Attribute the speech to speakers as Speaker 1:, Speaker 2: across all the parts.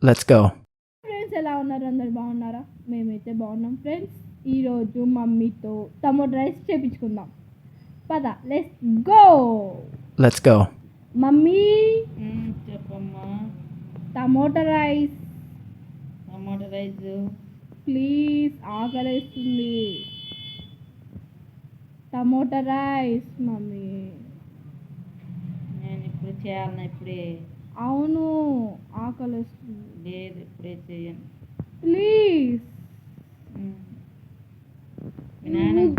Speaker 1: Let's go.
Speaker 2: Friends ఎలా ఉన్నారు? అందరు బాగున్నారా? మేమైతే బాగున్నాం ఫ్రెండ్స్. ఈరోజు మమ్మీతో టమోటా రైస్ చేపించుకుందాం. పద let's go.
Speaker 1: Let's go.
Speaker 2: Mummy
Speaker 3: చెప్పమ్మా.
Speaker 2: టమోటా రైస్ ప్లీజ్, ఆకలిస్తుంది. Tomato rice mummy.
Speaker 3: నేను ఇప్పుడు చేయాలన్నా? ఇప్పుడే?
Speaker 2: అవును, ఆకలిస్తుంది.
Speaker 3: లేదు, ఇప్పుడే చేయను
Speaker 2: ప్లీజ్.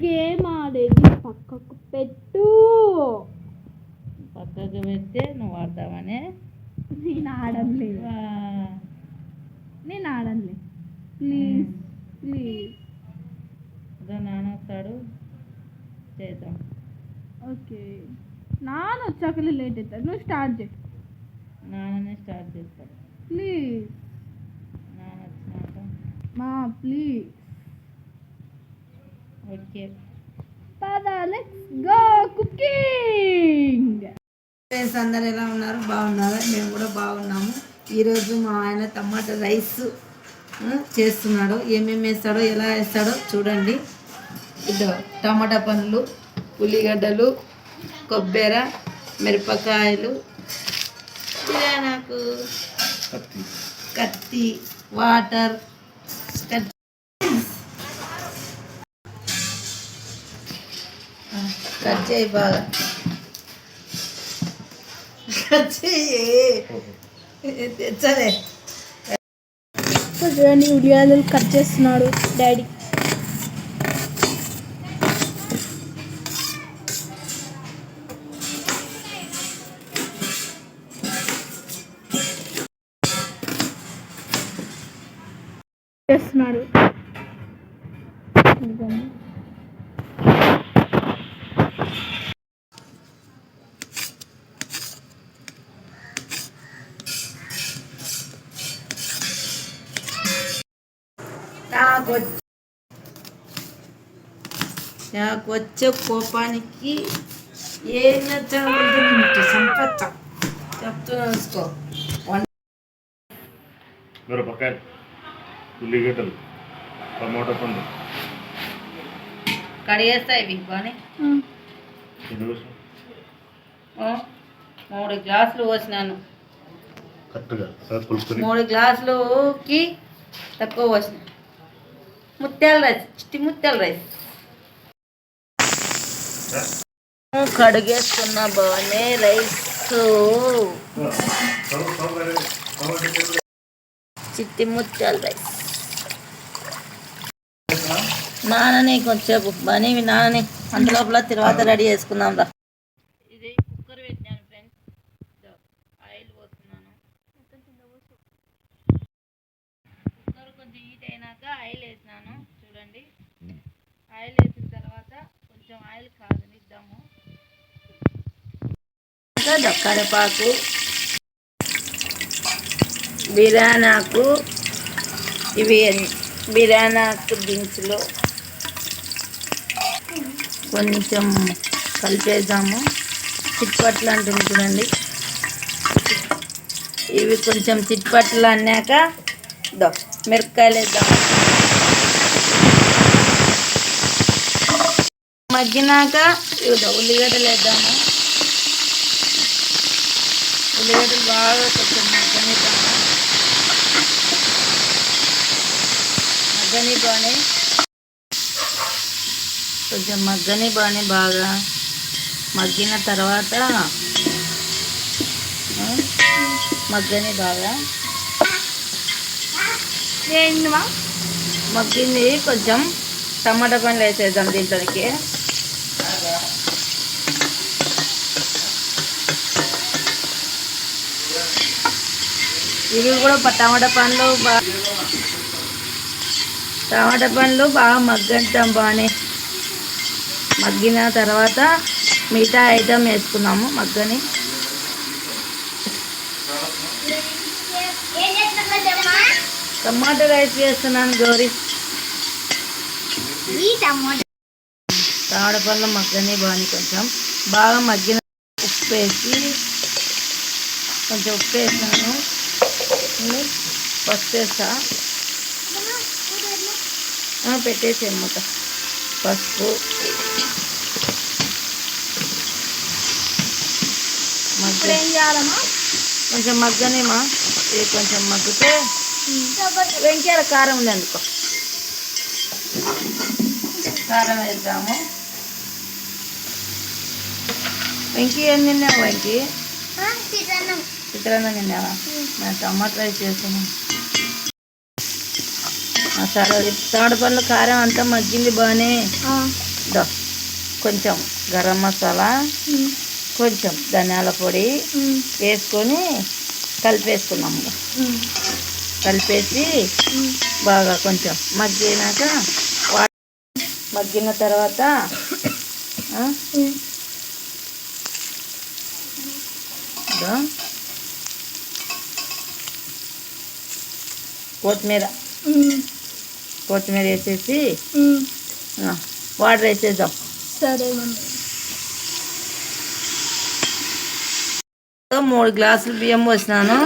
Speaker 2: గేమ్ ఆడేది పక్కకు పెట్టు.
Speaker 3: పక్కకు పెడితే నువ్వు ఆడతావనే.
Speaker 2: నేను ఆడలేదు. Please please.
Speaker 3: అదో నాన్న వస్తాడు, చేద్దాం.
Speaker 2: ఓకే, నాన్న వచ్చాక లేట్ అవుతుంది. నువ్వు స్టార్ట్ చేయి.
Speaker 3: నాన్ననే స్టార్ట్ చేస్తాడు.
Speaker 2: ప్లీజ్
Speaker 3: నాన్న వచ్చినాక.
Speaker 2: మా ప్లీజ్.
Speaker 3: ఓకే,
Speaker 2: పద లెట్స్ గో కుకింగ్.
Speaker 3: ఫ్రెండ్స్ అందరు ఎలా ఉన్నారు? బాగున్నారా? మేము కూడా బాగున్నాము. ఈరోజు మా ఆయన టమాటా రైస్ చేస్తున్నాడు. ఏమేమి వేస్తాడో, ఎలా వేస్తాడో చూడండి. ఇదో టమాటా పండ్లు, ఉల్లిగడ్డలు, కొబ్బరి, మిరపకాయలు, నాకు కత్తి, వాటర్, కట్ చేయి, బాగా కట్ చేయి, తెచ్చలే.
Speaker 2: చూడండి, ఉల్లిగడ్డలు కట్ చేస్తున్నాడు డాడీ. చేస్తున్నాడు.
Speaker 3: నాకు వచ్చే కోపానికి ఏం సంపచ్చ చెప్తున్నా.
Speaker 4: మిరపకాయలు, ఉల్లిగడ్డలు, టమాటా పండు
Speaker 3: కడిగేస్తా. ఇవి బాగానే 3 గ్లాసులు పోసినాను.
Speaker 4: కరెక్ట్గా
Speaker 3: 3 గ్లాసులకి తక్కువ పోసిన. ముత్యాల రైస్, ముత్యాల రైస్ కడిగేసుకున్న బాగానే రైస్. చిట్టి ముత్యాల రైస్. నాన్నని కొంచెంసేపు బాగానే నాన్నని అందులోపల తర్వాత రెడీ చేసుకుందాం రా. ఇది కుక్కర్ పెట్టినాను ఫ్రెండ్స్. ఆయిల్ పోస్తున్నాను. కుక్కర్ కొంచెం హీట్ అయినాక ఆయిల్ వేసినాను. చూడండి, ఆయిల్ వేసిన తర్వాత కొంచెం ఆయిల్ కాగనిద్దాము. కరివేపాకు, బిర్యానాకు, ఇవి బిర్యానాకు దినుసులు కొంచెం కలిపేద్దాము. చిట్పట్లు అంటుంది చూడండి. ఇవి కొంచెం చిట్పట్లు అన్నాక మిరపకాయలు వేద్దాము. మగ్గినాక ఉల్లిగడ్డలు వేద్దాము. ఉల్లిగడ్డలు బాగా కొంచెం మగ్గనిద్దాము. కొంచెం మగ్గని బాగా మగ్గిన తర్వాత మగ్గింది. కొంచెం టమాటా పండ్లు వేసేద్దాం దీంట్లోకి. ఇవి కూడా టమాటా పండ్లు బాగా మగ్గంటాం. బాగానే మగ్గిన తర్వాత మిగతా ఐటమ్ వేసుకున్నాము. మగ్గని టమాటా రైస్ చేస్తున్నాను గౌరీ. టమాటా పండ్లు మగ్గని బాగానే కొంచెం బాగా మగ్గిన ఉప్పు వేసి కొంచెం ఉప్పు వేసాను. పసుపు వేస్తా. పెట్టేసి మూత. పసుపు
Speaker 2: ఇప్పుడు ఏం చేయాలమ్మా?
Speaker 3: కొంచెం మగ్గనేమా, ఇది కొంచెం మగ్గితే వెంకయ్య కారం ఉంది అనుకో, కారం వేద్దాము. వెంకీ ఏం తిన్నావు? వెంకీ చిత్రాన్నం తిన్నావా? నేను టమాటా రైస్ చేస్తున్నాను. సరే, తాడు పళ్ళు కారం అంతా మగ్గింది బాగానే. కొంచెం గరం మసాలా, కొంచెం ధనియాల పొడి వేసుకొని కలిపేసుకున్నాము. కలిపేసి బాగా కొంచెం మగ్గినాక మగ్గిన తర్వాత కొత్తిమీర వేసేసి వాటర్ వేసేద్దాం.
Speaker 2: సరే.
Speaker 3: 3 గ్లాసులు బియ్యం పోసినాను.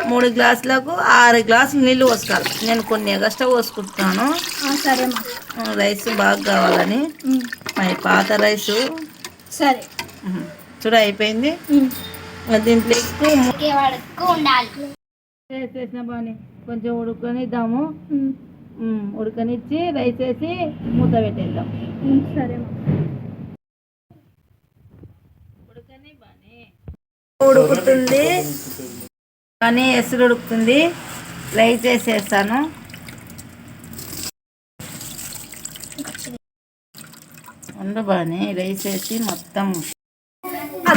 Speaker 3: 3 గ్లాసులకు 6 గ్లాసులు నీళ్ళు పోసుకోవాలి. నేను కొన్ని ఎగస్ట్రా పోసుకుంటున్నాను.
Speaker 2: సరేమ్మా.
Speaker 3: రైస్ బాగా కావాలని. మరి పాత రైసు.
Speaker 2: సరే
Speaker 3: చూడ అయిపోయింది. దీంట్లో ఎక్కువ వేసేసిన బాగా కొంచెం ఉడకనిద్దాము. ఉడకనిచ్చి రైస్ వేసి మూత పెట్టేద్దాం.
Speaker 2: సరేమ్మా.
Speaker 3: ఉడుకుతుంది కానీ ఎసురు ఉడుకుతుంది. రైస్ వేసేస్తాను. ఉండు బాగానే రైస్ వేసి మొత్తం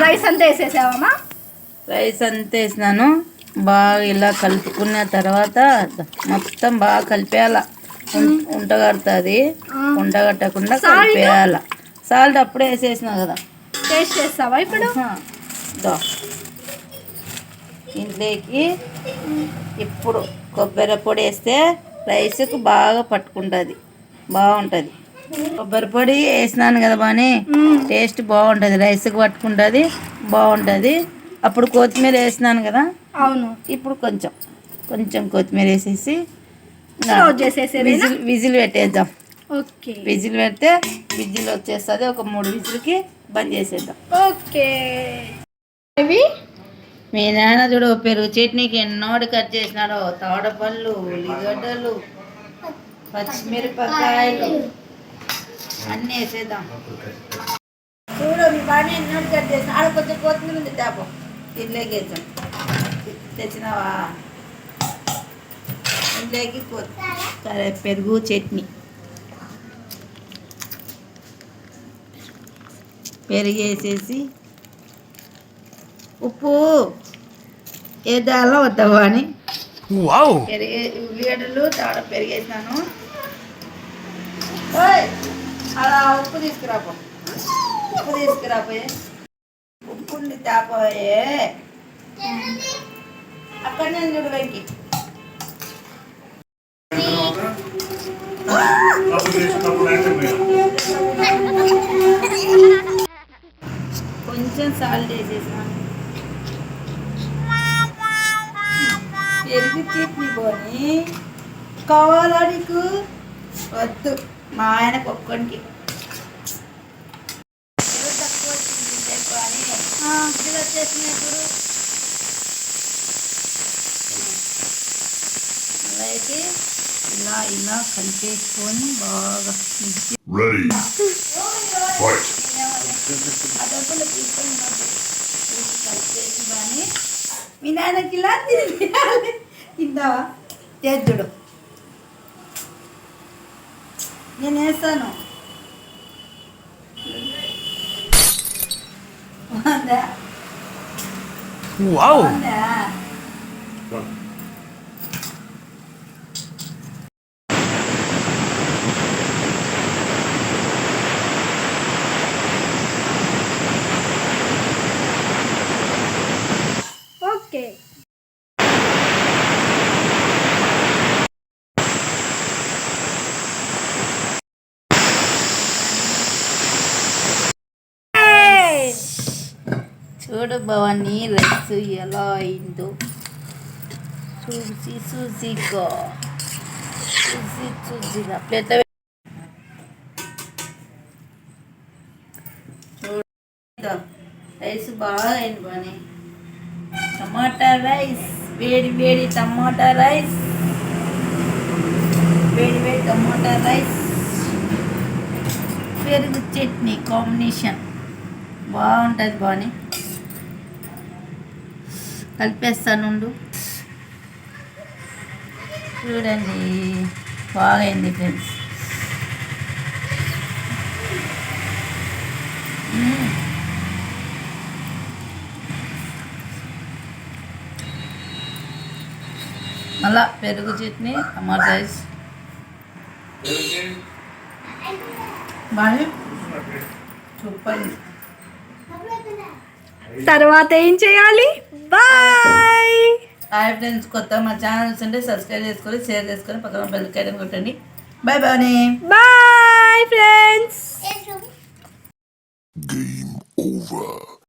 Speaker 2: రైస్ అంతా వేసేసావమ్మా?
Speaker 3: రైస్ అంతా వేసినాను. బాగా ఇలా కలుపుకున్న తర్వాత మొత్తం బాగా కలిపేయాల. ఉంటగడుతుంది, ఉంటగట్టకుండా కలిపేయాల. సాల్ట్ అప్పుడే వేసేసినా కదా.
Speaker 2: టేస్ట్ చేస్తావా ఇప్పుడు?
Speaker 3: ఇంట్లోకి ఇప్పుడు కొబ్బరి పొడి వేస్తే రైస్కు బాగా పట్టుకుంటుంది, బాగుంటుంది. కొబ్బరి పొడి వేసినాను కదా బాగానే, టేస్ట్ బాగుంటుంది, రైస్కి పట్టుకుంటుంది, బాగుంటుంది. అప్పుడు కొత్తిమీర వేసినాను కదా.
Speaker 2: అవును.
Speaker 3: ఇప్పుడు కొంచెం కొంచెం కొత్తిమీర వేసేసి విజిల్ పెట్టేద్దాం.
Speaker 2: ఓకే.
Speaker 3: విజిల్ పెడితే విజిల్ వచ్చేస్తుంది. ఒక 3 విజిల్కి బంద్ చేసేద్దాం.
Speaker 2: ఓకే.
Speaker 3: మీ నాన్న చూడు పెరుగు చట్నీకి ఎన్నోటి కట్ చేసినాడో. తాడపళ్ళు, ఉల్లిగడ్డలు, పచ్చిమిరపకాయలు అన్నీ వేసేద్దాం. చూడు మీ బాగానే ఎన్నోటి కట్ చేసిన. ఆడ కొంచెం కొత్తిమీర ఉంది తాపం, ఇంట్లోకి వేసాం. తెచ్చినావా? ఇంట్లోకి పెరుగు చట్నీ, పెరుగు వేసేసి ఉప్పు వేద్దాలో వద్దావా అని ఉల్లిగడ్డలు పెరిగేసినాను. అలా ఉప్పు తీసుకురాపో, ఉప్పు తీసుకురాపోయే. ఉప్పు ఉంది తాపోయే. అక్కడ నేను చూడు వెంకి. కొంచెం సాల్ట్ వేసేసినాను. పెరుగు చట్నీ పోని కావాలా నీకు? వద్దు, మా ఆయనకు ఒక్కడికి. తక్కువ వచ్చింది అని వచ్చేసినప్పుడు అలాగే ఇలా ఇలా కలిపేసుకొని బాగా అదొకలు తీసుకొని కలిపేసి బాగా మీ నాన్నకి ఇలా తినాలి. తిందావా? చేద్దుడు, నేను వేస్తాను.
Speaker 2: ఓకే.
Speaker 3: చూడు భవాని రైస్ ఎలా అయిందో. చూసిగా ప్లేట్లో చూడ రైస్ బాగా అయింది బాని టమాటా రైస్ వేడి వేడి టమాటా రైస్ వేడి వేడి టమాటా రైస్ పెరుగు చట్నీ కాంబినేషన్ బాగుంటుంది బాని కలిపేస్తానుండు చూడండి బాగైంది ఫ్రెండ్స్ మళ్ళా పెరుగు చట్నీ టమాటా రైస్ బాగా సూపర్.
Speaker 2: తర్వాత ఏం చేయాలి? బాయ్.
Speaker 3: హాయ్ ఫ్రెండ్స్, కొత్త మా ఛానల్స్ ఉంటే సబ్స్క్రైబ్ చేసుకొని షేర్ చేసుకొని పక్కన బెల్ ఐకాన్ కొట్టండి. Bye bye.
Speaker 2: Bye friends.
Speaker 1: Game over.